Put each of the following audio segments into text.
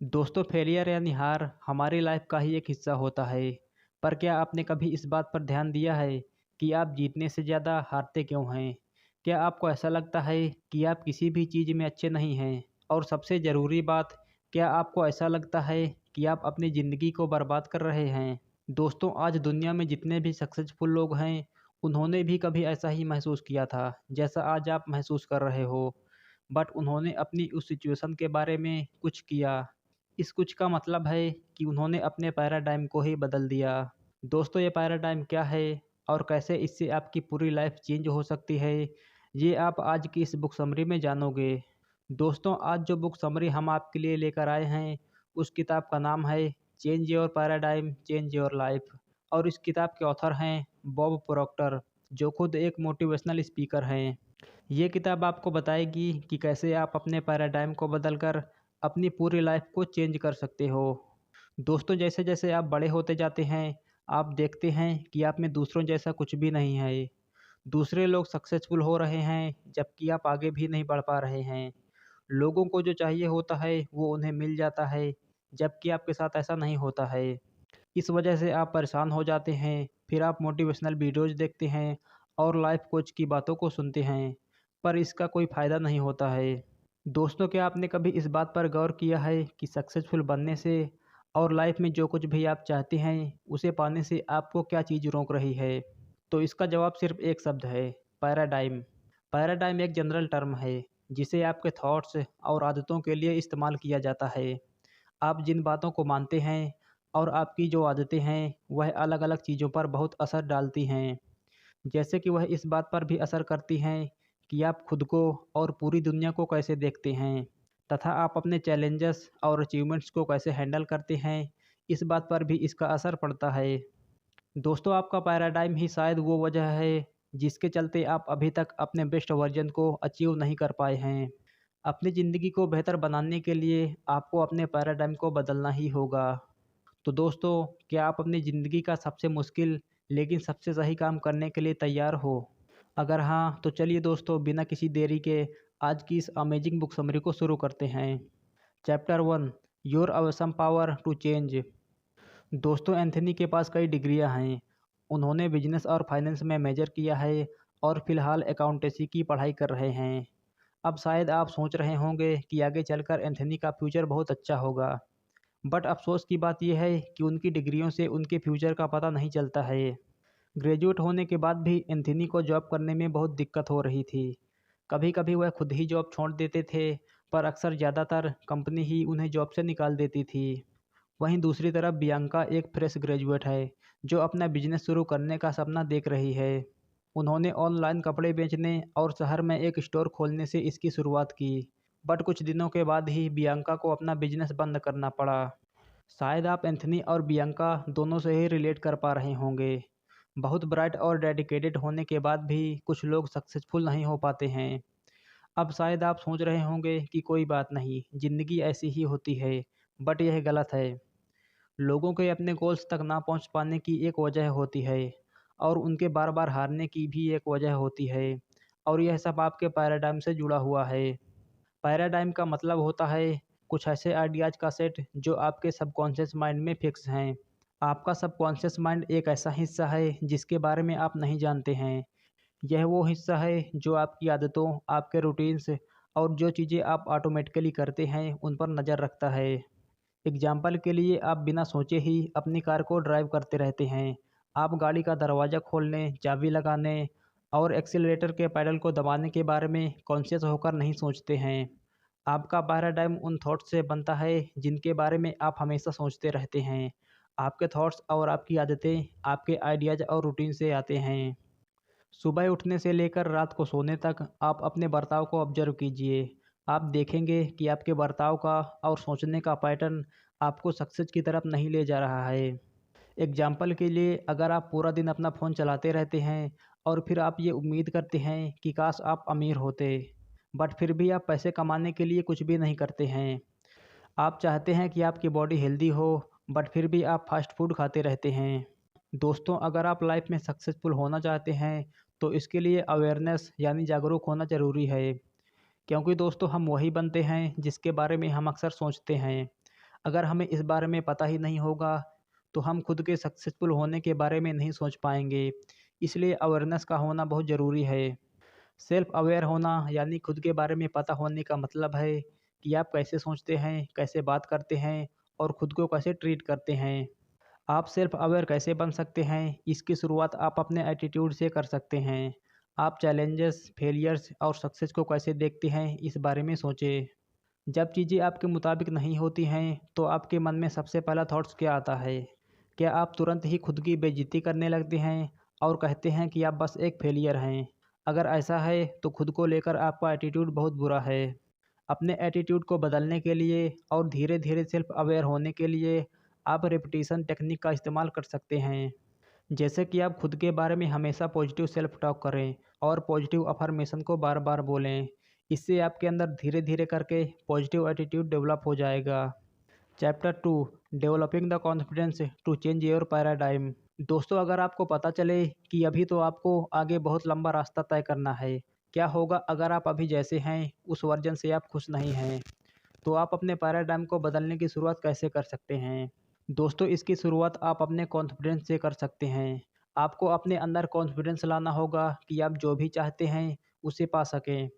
दोस्तों, फेलियर यानी हार हमारी लाइफ का ही एक हिस्सा होता है। पर क्या आपने कभी इस बात पर ध्यान दिया है कि आप जीतने से ज़्यादा हारते क्यों हैं? क्या आपको ऐसा लगता है कि आप किसी भी चीज़ में अच्छे नहीं हैं? और सबसे ज़रूरी बात, क्या आपको ऐसा लगता है कि आप अपनी ज़िंदगी को बर्बाद कर रहे हैं? दोस्तों, आज दुनिया में जितने भी सक्सेसफुल लोग हैं, उन्होंने भी कभी ऐसा ही महसूस किया था, जैसा आज आप महसूस कर रहे हो। बट उन्होंने अपनी उस सिचुएशन के बारे में कुछ किया। इस कुछ का मतलब है कि उन्होंने अपने पैराडाइम को ही बदल दिया। दोस्तों, ये पैराडाइम क्या है और कैसे इससे आपकी पूरी लाइफ चेंज हो सकती है, ये आप आज की इस बुक समरी में जानोगे। दोस्तों, आज जो बुक समरी हम आपके लिए लेकर आए हैं, उस किताब का नाम है change your paradigm change your life. और इस किताब के ऑथर हैं बॉब प्रोक्टर, जो खुद एक मोटिवेशनल स्पीकर हैं। ये किताब आपको बताएगी कि कैसे आप अपने पैराडाइम को बदलकर अपनी पूरी लाइफ को चेंज कर सकते हो। दोस्तों, जैसे जैसे आप बड़े होते जाते हैं, आप देखते हैं कि आप में दूसरों जैसा कुछ भी नहीं है। दूसरे लोग सक्सेसफुल हो रहे हैं, जबकि आप आगे भी नहीं बढ़ पा रहे हैं। लोगों को जो चाहिए होता है, वो उन्हें मिल जाता है, जबकि आपके साथ ऐसा नहीं होता है। इस वजह से आप परेशान हो जाते हैं, फिर आप मोटिवेशनल वीडियोज़ देखते हैं और लाइफ कोच की बातों को सुनते हैं, पर इसका कोई फ़ायदा नहीं होता है। दोस्तों, क्या आपने कभी इस बात पर गौर किया है कि सक्सेसफुल बनने से और लाइफ में जो कुछ भी आप चाहते हैं, उसे पाने से आपको क्या चीज़ रोक रही है? तो इसका जवाब सिर्फ़ एक शब्द है, पैराडाइम। पैराडाइम एक जनरल टर्म है, जिसे आपके थॉट्स और आदतों के लिए इस्तेमाल किया जाता है। आप जिन बातों को मानते हैं और आपकी जो आदतें हैं, वह अलग-अलग चीज़ों पर बहुत असर डालती हैं। जैसे कि वह इस बात पर भी असर करती हैं कि आप खुद को और पूरी दुनिया को कैसे देखते हैं, तथा आप अपने चैलेंजेस और अचीवमेंट्स को कैसे हैंडल करते हैं, इस बात पर भी इसका असर पड़ता है। दोस्तों, आपका पैराडाइम ही शायद वो वजह है जिसके चलते आप अभी तक अपने बेस्ट वर्जन को अचीव नहीं कर पाए हैं। अपनी ज़िंदगी को बेहतर बनाने के लिए आपको अपने पैराडाइम को बदलना ही होगा। तो दोस्तों, क्या आप अपनी ज़िंदगी का सबसे मुश्किल लेकिन सबसे सही काम करने के लिए तैयार हो? अगर हाँ, तो चलिए दोस्तों, बिना किसी देरी के आज की इस अमेजिंग बुक समरी को शुरू करते हैं। Chapter 1, your awesome power to change. दोस्तों, एंथनी के पास कई डिग्रियां हैं। उन्होंने बिजनेस और फाइनेंस में मेजर किया है और फिलहाल अकाउंटेंसी की पढ़ाई कर रहे हैं। अब शायद आप सोच रहे होंगे कि आगे चलकर एंथनी का फ्यूचर बहुत अच्छा होगा। बट अफ़सोस की बात यह है कि उनकी डिग्रियों से उनके फ्यूचर का पता नहीं चलता है। ग्रेजुएट होने के बाद भी एंथनी को जॉब करने में बहुत दिक्कत हो रही थी। कभी-कभी वह खुद ही जॉब छोड़ देते थे, पर अक्सर ज़्यादातर कंपनी ही उन्हें जॉब से निकाल देती थी। वहीं दूसरी तरफ बियांका एक फ्रेश ग्रेजुएट है, जो अपना बिजनेस शुरू करने का सपना देख रही है। उन्होंने ऑनलाइन कपड़े बेचने और शहर में एक स्टोर खोलने से इसकी शुरुआत की। बट कुछ दिनों के बाद ही बियांका को अपना बिजनेस बंद करना पड़ा। शायद आप एंथनी और बियांका दोनों से ही रिलेट कर पा रहे होंगे। बहुत ब्राइट और डेडिकेटेड होने के बाद भी कुछ लोग सक्सेसफुल नहीं हो पाते हैं। अब शायद आप सोच रहे होंगे कि कोई बात नहीं, ज़िंदगी ऐसी ही होती है। बट यह गलत है। लोगों के अपने गोल्स तक ना पहुंच पाने की एक वजह होती है, और उनके बार बार हारने की भी एक वजह होती है। और यह सब आपके पैराडाइम से जुड़ा हुआ है। पैराडाइम का मतलब होता है कुछ ऐसे आइडियाज़ का सेट जो आपके सबकॉन्शियस माइंड में फिक्स हैं। आपका सबकॉन्शियस माइंड एक ऐसा हिस्सा है जिसके बारे में आप नहीं जानते हैं। यह वो हिस्सा है जो आपकी आदतों, आपके रूटीन्स और जो चीज़ें आप ऑटोमेटिकली करते हैं, उन पर नज़र रखता है। एग्जाम्पल के लिए, आप बिना सोचे ही अपनी कार को ड्राइव करते रहते हैं। आप गाड़ी का दरवाज़ा खोलने, चाबी लगाने और एक्सीलरेटर के पैडल को दबाने के बारे में कॉन्शियस होकर नहीं सोचते हैं। आपका पैराडाइम उन थॉट्स से बनता है जिनके बारे में आप हमेशा सोचते रहते हैं। आपके थॉट्स और आपकी आदतें आपके आइडियाज़ और रूटीन से आते हैं। सुबह उठने से लेकर रात को सोने तक आप अपने बर्ताव को ऑब्जर्व कीजिए। आप देखेंगे कि आपके बर्ताव का और सोचने का पैटर्न आपको सक्सेस की तरफ नहीं ले जा रहा है। एग्जाम्पल के लिए, अगर आप पूरा दिन अपना फ़ोन चलाते रहते हैं और फिर आप ये उम्मीद करते हैं कि काश आप अमीर होते, बट फिर भी आप पैसे कमाने के लिए कुछ भी नहीं करते हैं। आप चाहते हैं कि आपकी बॉडी हेल्दी हो, बट फिर भी आप फास्ट फूड खाते रहते हैं। दोस्तों, अगर आप लाइफ में सक्सेसफुल होना चाहते हैं, तो इसके लिए अवेयरनेस यानी जागरूक होना ज़रूरी है। क्योंकि दोस्तों, हम वही बनते हैं जिसके बारे में हम अक्सर सोचते हैं। अगर हमें इस बारे में पता ही नहीं होगा तो हम खुद के सक्सेसफुल होने के बारे में नहीं सोच पाएंगे। इसलिए अवेयरनेस का होना बहुत ज़रूरी है। सेल्फ अवेयर होना यानी खुद के बारे में पता होने का मतलब है कि आप कैसे सोचते हैं, कैसे बात करते हैं और खुद को कैसे ट्रीट करते हैं। आप सेल्फ अवेयर कैसे बन सकते हैं, इसकी शुरुआत आप अपने एटीट्यूड से कर सकते हैं। आप चैलेंजेस, फेलियर्स और सक्सेस को कैसे देखते हैं, इस बारे में सोचें। जब चीज़ें आपके मुताबिक नहीं होती हैं, तो आपके मन में सबसे पहला थॉट्स क्या आता है? क्या आप तुरंत ही खुद की बेइज्जती करने लगते हैं और कहते हैं कि आप बस एक फेलियर हैं? अगर ऐसा है, तो खुद को लेकर आपका एटीट्यूड बहुत बुरा है। अपने एटीट्यूड को बदलने के लिए और धीरे-धीरे सेल्फ अवेयर होने के लिए आप रेपिटेशन टेक्निक का इस्तेमाल कर सकते हैं। जैसे कि आप खुद के बारे में हमेशा पॉजिटिव सेल्फ टॉक करें और पॉजिटिव अफर्मेशन को बार बार बोलें। इससे आपके अंदर धीरे धीरे करके पॉजिटिव एटीट्यूड डेवलप हो जाएगा। Chapter 2, developing the confidence to change your paradigm. दोस्तों, अगर आपको पता चले कि अभी तो आपको आगे बहुत लंबा रास्ता तय करना है, क्या होगा अगर आप अभी जैसे हैं उस वर्जन से आप खुश नहीं हैं, तो आप अपने पैराडाइम को बदलने की शुरुआत कैसे कर सकते हैं? दोस्तों, इसकी शुरुआत आप अपने कॉन्फिडेंस से कर सकते हैं। आपको अपने अंदर कॉन्फिडेंस लाना होगा कि आप जो भी चाहते हैं उसे पा सकें।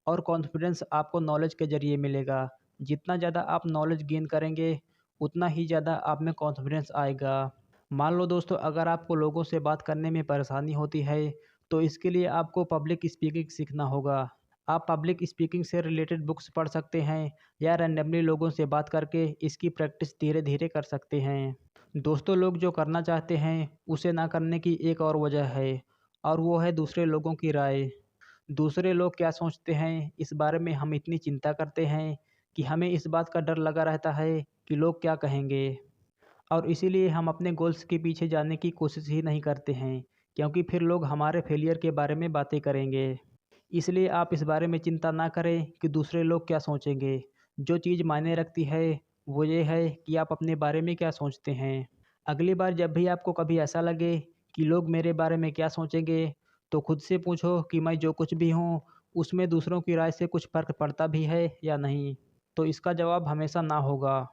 और कॉन्फिडेंस आपको नॉलेज के ज़रिए मिलेगा। जितना ज़्यादा आप नॉलेज गेन करेंगे, उतना ही ज़्यादा आप में कॉन्फिडेंस आएगा। मान लो दोस्तों, अगर आपको लोगों से बात करने में परेशानी होती है, तो इसके लिए आपको पब्लिक स्पीकिंग सीखना होगा। आप पब्लिक स्पीकिंग से रिलेटेड बुक्स पढ़ सकते हैं या रैंडमली लोगों से बात करके इसकी प्रैक्टिस धीरे-धीरे कर सकते हैं। दोस्तों, लोग जो करना चाहते हैं, उसे ना करने की एक और वजह है और वो है दूसरे लोगों की राय। दूसरे लोग क्या सोचते हैं, इस बारे में हम इतनी चिंता करते हैं कि हमें इस बात का डर लगा रहता है कि लोग क्या कहेंगे। और इसीलिए हम अपने गोल्स के पीछे जाने की कोशिश ही नहीं करते हैं, क्योंकि फिर लोग हमारे फेलियर के बारे में बातें करेंगे। इसलिए आप इस बारे में चिंता ना करें कि दूसरे लोग क्या सोचेंगे। जो चीज़ मायने रखती है, वो ये है कि आप अपने बारे में क्या सोचते हैं। अगली बार जब भी आपको कभी ऐसा लगे कि लोग मेरे बारे में क्या सोचेंगे, तो खुद से पूछो कि मैं जो कुछ भी हूँ, उसमें दूसरों की राय से कुछ फ़र्क पड़ता भी है या नहीं? तो इसका जवाब हमेशा ना होगा।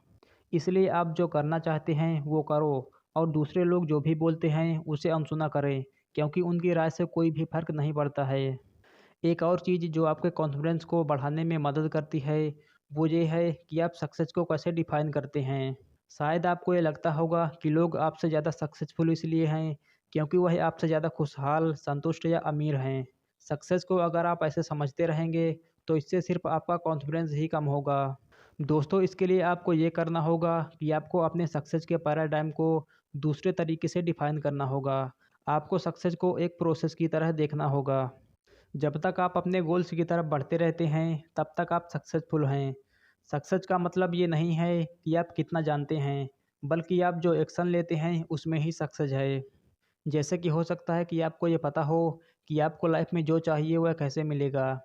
इसलिए आप जो करना चाहते हैं, वो करो और दूसरे लोग जो भी बोलते हैं, उसे अनसुना करें, क्योंकि उनकी राय से कोई भी फ़र्क नहीं पड़ता है। एक और चीज़ जो आपके कॉन्फिडेंस को बढ़ाने में मदद करती है, वो ये है कि आप सक्सेस को कैसे डिफ़ाइन करते हैं। शायद आपको ये लगता होगा कि लोग आपसे ज़्यादा सक्सेसफुल इसलिए हैं, क्योंकि वह आपसे ज़्यादा खुशहाल, संतुष्ट या अमीर हैं। सक्सेस को अगर आप ऐसे समझते रहेंगे, तो इससे सिर्फ़ आपका कॉन्फिडेंस ही कम होगा। दोस्तों, इसके लिए आपको ये करना होगा कि आपको अपने सक्सेस के पैराडाइम को दूसरे तरीके से डिफ़ाइन करना होगा। आपको सक्सेस को एक प्रोसेस की तरह देखना होगा। जब तक आप अपने गोल्स की तरफ बढ़ते रहते हैं, तब तक आप सक्सेसफुल हैं। सक्सेस का मतलब ये नहीं है कि आप कितना जानते हैं, बल्कि आप जो एक्शन लेते हैं, उसमें ही सक्सेस है। जैसे कि हो सकता है कि आपको ये पता हो कि आपको लाइफ में जो चाहिए वह कैसे मिलेगा,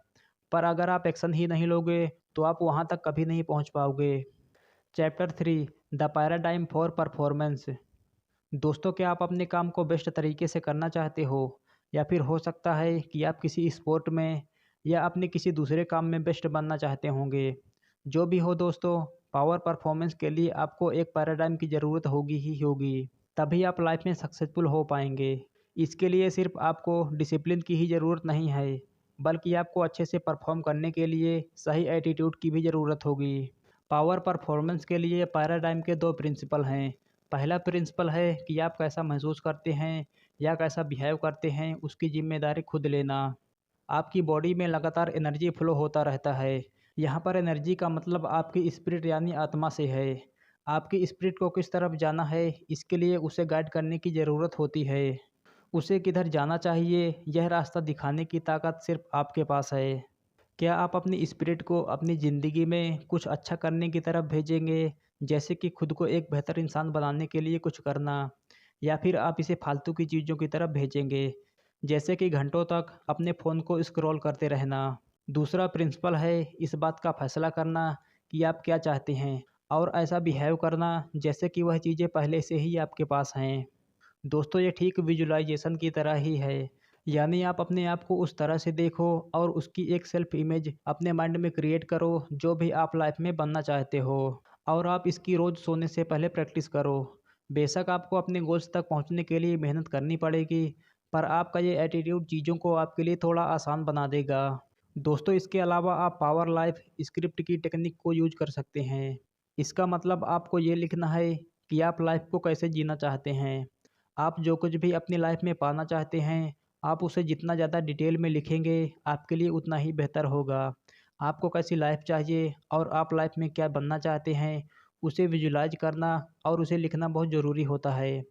पर अगर आप एक्शन ही नहीं लोगे, तो आप वहाँ तक कभी नहीं पहुँच पाओगे। Chapter 3, the paradigm for performance. दोस्तों, क्या आप अपने काम को बेस्ट तरीके से करना चाहते हो? या फिर हो सकता है कि आप किसी स्पोर्ट में या अपने किसी दूसरे काम में बेस्ट बनना चाहते होंगे। जो भी हो दोस्तों, पावर परफॉर्मेंस के लिए आपको एक पैराडाइम की ज़रूरत होगी ही होगी। तभी आप लाइफ में सक्सेसफुल हो पाएंगे। इसके लिए सिर्फ आपको डिसिप्लिन की ही ज़रूरत नहीं है, बल्कि आपको अच्छे से परफॉर्म करने के लिए सही एटीट्यूड की भी ज़रूरत होगी। पावर परफॉर्मेंस के लिए पैराडाइम के दो प्रिंसिपल हैं। पहला प्रिंसिपल है कि आप कैसा महसूस करते हैं या कैसा बिहेव करते हैं, उसकी जिम्मेदारी खुद लेना। आपकी बॉडी में लगातार एनर्जी फ्लो होता रहता है। यहाँ पर एनर्जी का मतलब आपकी स्पिरिट यानी आत्मा से है। आपकी स्पिरिट को किस तरफ जाना है, इसके लिए उसे गाइड करने की ज़रूरत होती है। उसे किधर जाना चाहिए, यह रास्ता दिखाने की ताकत सिर्फ आपके पास है। क्या आप अपनी स्पिरिट को अपनी ज़िंदगी में कुछ अच्छा करने की तरफ भेजेंगे, जैसे कि खुद को एक बेहतर इंसान बनाने के लिए कुछ करना, या फिर आप इसे फालतू की चीज़ों की तरफ भेजेंगे, जैसे कि घंटों तक अपने फ़ोन को स्क्रॉल करते रहना। दूसरा प्रिंसिपल है इस बात का फैसला करना कि आप क्या चाहते हैं और ऐसा बिहेव करना जैसे कि वह चीज़ें पहले से ही आपके पास हैं। दोस्तों, ये ठीक विजुअलाइजेशन की तरह ही है। यानी आप अपने आप को उस तरह से देखो और उसकी एक सेल्फ इमेज अपने माइंड में क्रिएट करो, जो भी आप लाइफ में बनना चाहते हो। और आप इसकी रोज़ सोने से पहले प्रैक्टिस करो। बेशक आपको अपने गोल्स तक पहुंचने के लिए मेहनत करनी पड़ेगी, पर आपका ये एटीट्यूड चीज़ों को आपके लिए थोड़ा आसान बना देगा। दोस्तों, इसके अलावा आप पावर लाइफ स्क्रिप्ट की टेक्निक को यूज कर सकते हैं। इसका मतलब आपको ये लिखना है कि आप लाइफ को कैसे जीना चाहते हैं। आप जो कुछ भी अपनी लाइफ में पाना चाहते हैं, आप उसे जितना ज़्यादा डिटेल में लिखेंगे, आपके लिए उतना ही बेहतर होगा। आपको कैसी लाइफ चाहिए और आप लाइफ में क्या बनना चाहते हैं, उसे विजुलाइज करना और उसे लिखना बहुत ज़रूरी होता है।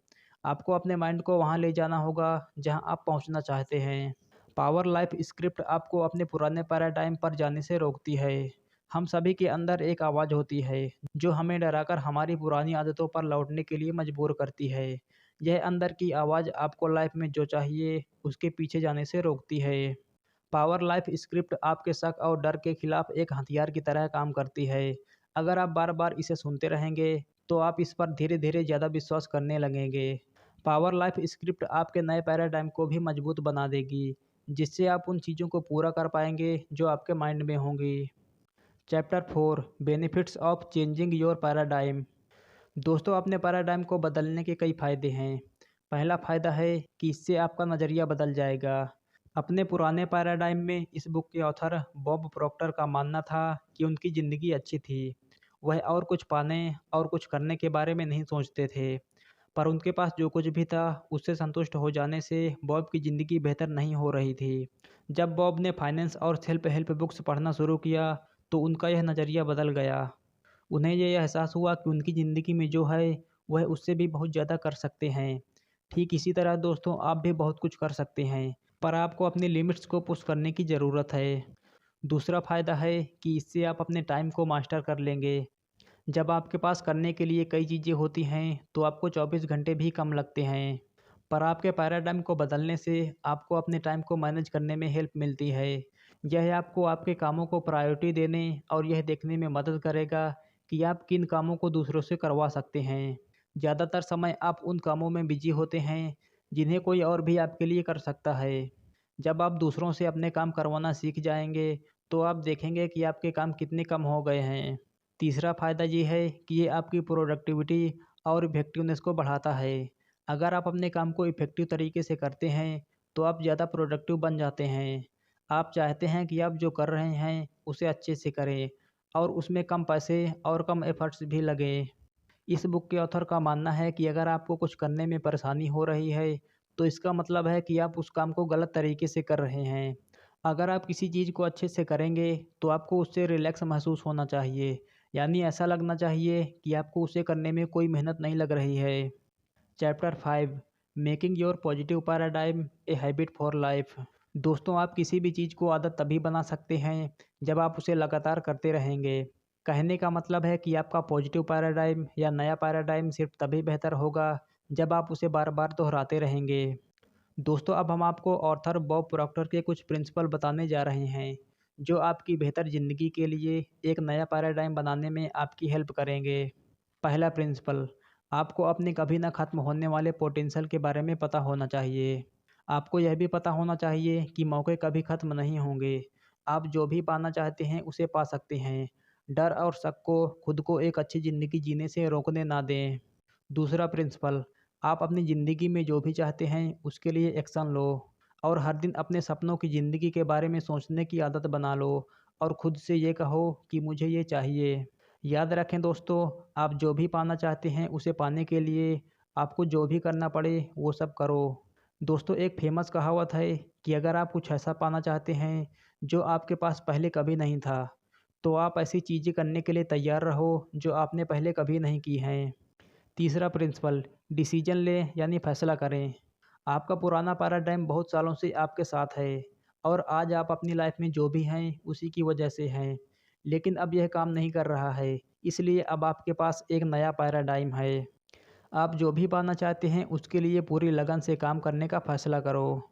आपको अपने माइंड को वहाँ ले जाना होगा जहाँ आप पहुँचना चाहते हैं। पावर लाइफ स्क्रिप्ट आपको अपने पुराने पैराडाइम पर जाने से रोकती है। हम सभी के अंदर एक आवाज़ होती है जो हमें डराकर हमारी पुरानी आदतों पर लौटने के लिए मजबूर करती है। यह अंदर की आवाज़ आपको लाइफ में जो चाहिए उसके पीछे जाने से रोकती है। पावर लाइफ स्क्रिप्ट आपके शक और डर के खिलाफ एक हथियार की तरह काम करती है। अगर आप बार बार इसे सुनते रहेंगे तो आप इस पर धीरे धीरे ज़्यादा विश्वास करने लगेंगे। पावर लाइफ स्क्रिप्ट आपके नए पैराडाइम को भी मजबूत बना देगी, जिससे आप उन चीज़ों को पूरा कर पाएंगे जो आपके माइंड में होंगी। Chapter 4, benefits of changing your paradigm. दोस्तों, अपने पैराडाइम को बदलने के कई फ़ायदे हैं। पहला फ़ायदा है कि इससे आपका नज़रिया बदल जाएगा। अपने पुराने पैराडाइम में इस बुक के ऑथर बॉब प्रॉक्टर का मानना था कि उनकी ज़िंदगी अच्छी थी। वह और कुछ पाने और कुछ करने के बारे में नहीं सोचते थे। पर उनके पास जो कुछ भी था उससे संतुष्ट हो जाने से बॉब की ज़िंदगी बेहतर नहीं हो रही थी। जब बॉब ने फाइनेंस और सेल्फ हेल्प बुक्स पढ़ना शुरू किया तो उनका यह नज़रिया बदल गया। उन्हें ये एहसास हुआ कि उनकी ज़िंदगी में जो है वह उससे भी बहुत ज़्यादा कर सकते हैं। ठीक इसी तरह दोस्तों, आप भी बहुत कुछ कर सकते हैं, पर आपको अपनी लिमिट्स को पुश करने की ज़रूरत है। दूसरा फ़ायदा है कि इससे आप अपने टाइम को मास्टर कर लेंगे। जब आपके पास करने के लिए कई चीज़ें होती हैं तो आपको 24 घंटे भी कम लगते हैं। पर आपके पैराडाइम को बदलने से आपको अपने टाइम को मैनेज करने में हेल्प मिलती है। यह आपको आपके कामों को प्रायोरिटी देने और यह देखने में मदद करेगा कि आप किन कामों को दूसरों से करवा सकते हैं। ज़्यादातर समय आप उन कामों में बिजी होते हैं जिन्हें कोई और भी आपके लिए कर सकता है। जब आप दूसरों से अपने काम करवाना सीख जाएंगे तो आप देखेंगे कि आपके काम कितने कम हो गए हैं। तीसरा फ़ायदा ये है कि ये आपकी प्रोडक्टिविटी और इफ़ेक्टिवनेस को बढ़ाता है। अगर आप अपने काम को इफ़ेक्टिव तरीके से करते हैं तो आप ज़्यादा प्रोडक्टिव बन जाते हैं। आप चाहते हैं कि आप जो कर रहे हैं उसे अच्छे से करें और उसमें कम पैसे और कम एफर्ट्स भी लगें। इस बुक के ऑथर का मानना है कि अगर आपको कुछ करने में परेशानी हो रही है तो इसका मतलब है कि आप उस काम को गलत तरीके से कर रहे हैं। अगर आप किसी चीज़ को अच्छे से करेंगे तो आपको उससे रिलैक्स महसूस होना चाहिए, यानी ऐसा लगना चाहिए कि आपको उसे करने में कोई मेहनत नहीं लग रही है। Chapter 5, making your positive paradigm a habit for life. दोस्तों, आप किसी भी चीज़ को आदत तभी बना सकते हैं जब आप उसे लगातार करते रहेंगे। कहने का मतलब है कि आपका पॉजिटिव पैराडाइम या नया पैराडाइम सिर्फ तभी बेहतर होगा जब आप उसे बार बार दोहराते रहेंगे। दोस्तों, अब हम आपको ऑथर बॉब प्रॉक्टर के कुछ प्रिंसिपल बताने जा रहे हैं जो आपकी बेहतर ज़िंदगी के लिए एक नया पैराडाइम बनाने में आपकी हेल्प करेंगे। पहला प्रिंसिपल, आपको अपने कभी ना ख़त्म होने वाले पोटेंशियल के बारे में पता होना चाहिए। आपको यह भी पता होना चाहिए कि मौके कभी ख़त्म नहीं होंगे। आप जो भी पाना चाहते हैं उसे पा सकते हैं। डर और शक को खुद को एक अच्छी ज़िंदगी जीने से रोकने ना दें। दूसरा प्रिंसिपल, आप अपनी ज़िंदगी में जो भी चाहते हैं उसके लिए एक्शन लो और हर दिन अपने सपनों की ज़िंदगी के बारे में सोचने की आदत बना लो और खुद से ये कहो कि मुझे ये चाहिए। याद रखें दोस्तों, आप जो भी पाना चाहते हैं उसे पाने के लिए आपको जो भी करना पड़े वो सब करो। दोस्तों, एक फेमस कहावत है कि अगर आप कुछ ऐसा पाना चाहते हैं जो आपके पास पहले कभी नहीं था, तो आप ऐसी चीज़ें करने के लिए तैयार रहो जो आपने पहले कभी नहीं की हैं। तीसरा प्रिंसिपल, डिसीजन लें यानी फैसला करें। आपका पुराना पैराडाइम बहुत सालों से आपके साथ है और आज आप अपनी लाइफ में जो भी हैं उसी की वजह से हैं। लेकिन अब यह काम नहीं कर रहा है, इसलिए अब आपके पास एक नया पैराडाइम है। आप जो भी पाना चाहते हैं उसके लिए पूरी लगन से काम करने का फैसला करो।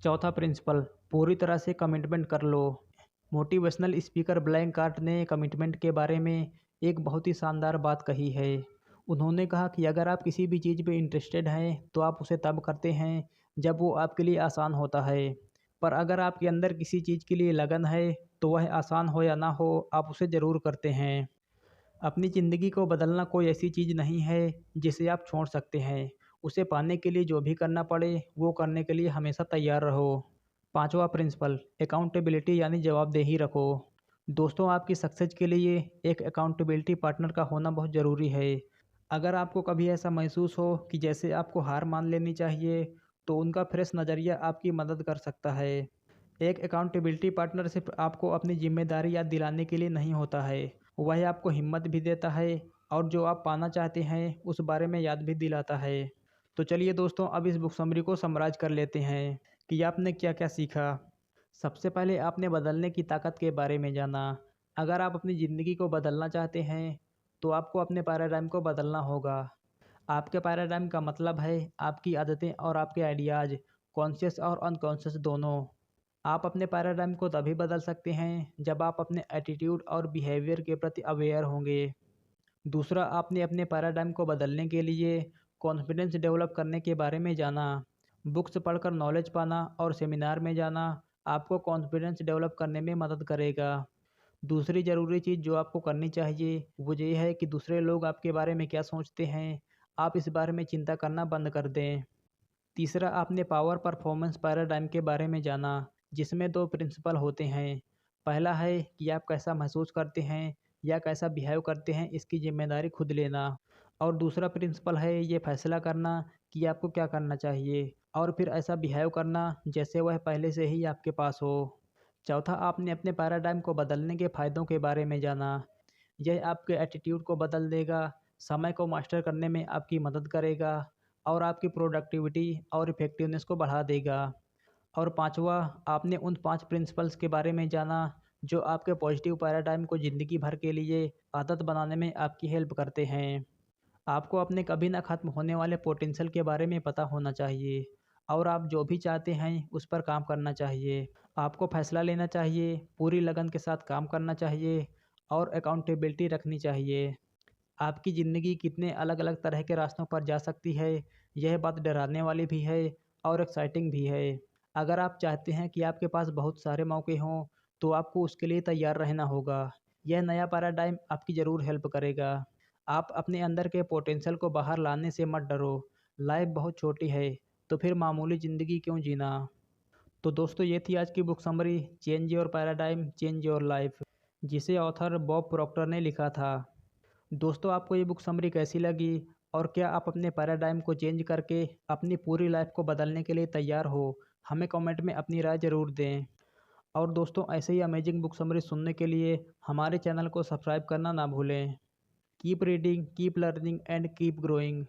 चौथा प्रिंसिपल, पूरी तरह से कमिटमेंट कर लो। मोटिवेशनल स्पीकर ब्लैंक कार्ट ने कमिटमेंट के बारे में एक बहुत ही शानदार बात कही है। उन्होंने कहा कि अगर आप किसी भी चीज़ पे इंटरेस्टेड हैं तो आप उसे तब करते हैं जब वो आपके लिए आसान होता है। पर अगर आपके अंदर किसी चीज़ के लिए लगन है तो वह आसान हो या ना हो आप उसे ज़रूर करते हैं। अपनी ज़िंदगी को बदलना कोई ऐसी चीज़ नहीं है जिसे आप छोड़ सकते हैं। उसे पाने के लिए जो भी करना पड़े वो करने के लिए हमेशा तैयार रहो। पाँचवा प्रिंसिपल अकाउंटेबिलिटी यानी जवाबदेही रखो। दोस्तों, आपकी सक्सेस के लिए एक अकाउंटेबिलिटी पार्टनर का होना बहुत ज़रूरी है। अगर आपको कभी ऐसा महसूस हो कि जैसे आपको हार मान लेनी चाहिए, तो उनका फ्रेश नज़रिया आपकी मदद कर सकता है। एक अकाउंटेबिलिटी पार्टनर सिर्फ आपको अपनी जिम्मेदारी याद दिलाने के लिए नहीं होता है, वह आपको हिम्मत भी देता है और जो आप पाना चाहते हैं उस बारे में याद भी दिलाता है। तो चलिए दोस्तों, अब इस बुक समरी को समराइज कर लेते हैं कि आपने क्या क्या सीखा। सबसे पहले आपने बदलने की ताकत के बारे में जाना। अगर आप अपनी ज़िंदगी को बदलना चाहते हैं तो आपको अपने पैराडाइम को बदलना होगा। आपके पैराडाइम का मतलब है आपकी आदतें और आपके आइडियाज़, कॉन्शियस और अनकॉन्शियस दोनों। आप अपने पैराडाइम को तभी बदल सकते हैं जब आप अपने एटीट्यूड और बिहेवियर के प्रति अवेयर होंगे। दूसरा, आपने अपने पैराडाइम को बदलने के लिए कॉन्फिडेंस डेवलप करने के बारे में जाना। बुक्स पढ़कर नॉलेज पाना और सेमिनार में जाना आपको कॉन्फिडेंस डेवलप करने में मदद करेगा। दूसरी ज़रूरी चीज़ जो आपको करनी चाहिए वो ये है कि दूसरे लोग आपके बारे में क्या सोचते हैं, आप इस बारे में चिंता करना बंद कर दें। तीसरा, आपने पावर परफॉर्मेंस पैराडाइम के बारे में जाना, जिसमें दो प्रिंसिपल होते हैं। पहला है कि आप कैसा महसूस करते हैं या कैसा बिहेव करते हैं, इसकी जिम्मेदारी खुद लेना। और दूसरा प्रिंसिपल है ये फैसला करना कि आपको क्या करना चाहिए और फिर ऐसा बिहेव करना जैसे वह पहले से ही आपके पास हो। चौथा, आपने अपने पैराडाइम को बदलने के फ़ायदों के बारे में जाना। यह आपके एटीट्यूड को बदल देगा, समय को मास्टर करने में आपकी मदद करेगा और आपकी प्रोडक्टिविटी और इफ़ेक्टिवनेस को बढ़ा देगा। और पाँचवा, आपने उन 5 प्रिंसिपल्स के बारे में जाना जो आपके पॉजिटिव पैराडाइम को ज़िंदगी भर के लिए आदत बनाने में आपकी हेल्प करते हैं। आपको अपने कभी ना ख़त्म होने वाले पोटेंशियल के बारे में पता होना चाहिए और आप जो भी चाहते हैं उस पर काम करना चाहिए। आपको फैसला लेना चाहिए, पूरी लगन के साथ काम करना चाहिए और अकाउंटेबिलिटी रखनी चाहिए। आपकी ज़िंदगी कितने अलग-अलग तरह के रास्तों पर जा सकती है, यह बात डराने वाली भी है और एक्साइटिंग भी है। अगर आप चाहते हैं कि आपके पास बहुत सारे मौके हों, तो आपको उसके लिए तैयार रहना होगा। यह नया पैराडाइम आपकी ज़रूर हेल्प करेगा। आप अपने अंदर के पोटेंशियल को बाहर लाने से मत डरो। लाइफ बहुत छोटी है, तो फिर मामूली ज़िंदगी क्यों जीना? तो दोस्तों, ये थी आज की book summary change your paradigm change your life, जिसे ऑथर बॉब प्रॉक्टर ने लिखा था। दोस्तों, आपको ये बुक समरी कैसी लगी और क्या आप अपने पैराडाइम को चेंज करके अपनी पूरी लाइफ को बदलने के लिए तैयार हो? हमें कमेंट में अपनी राय ज़रूर दें। और दोस्तों, ऐसे ही अमेजिंग बुक समरी सुनने के लिए हमारे चैनल को सब्सक्राइब करना ना भूलें। Keep reading, keep learning and keep growing.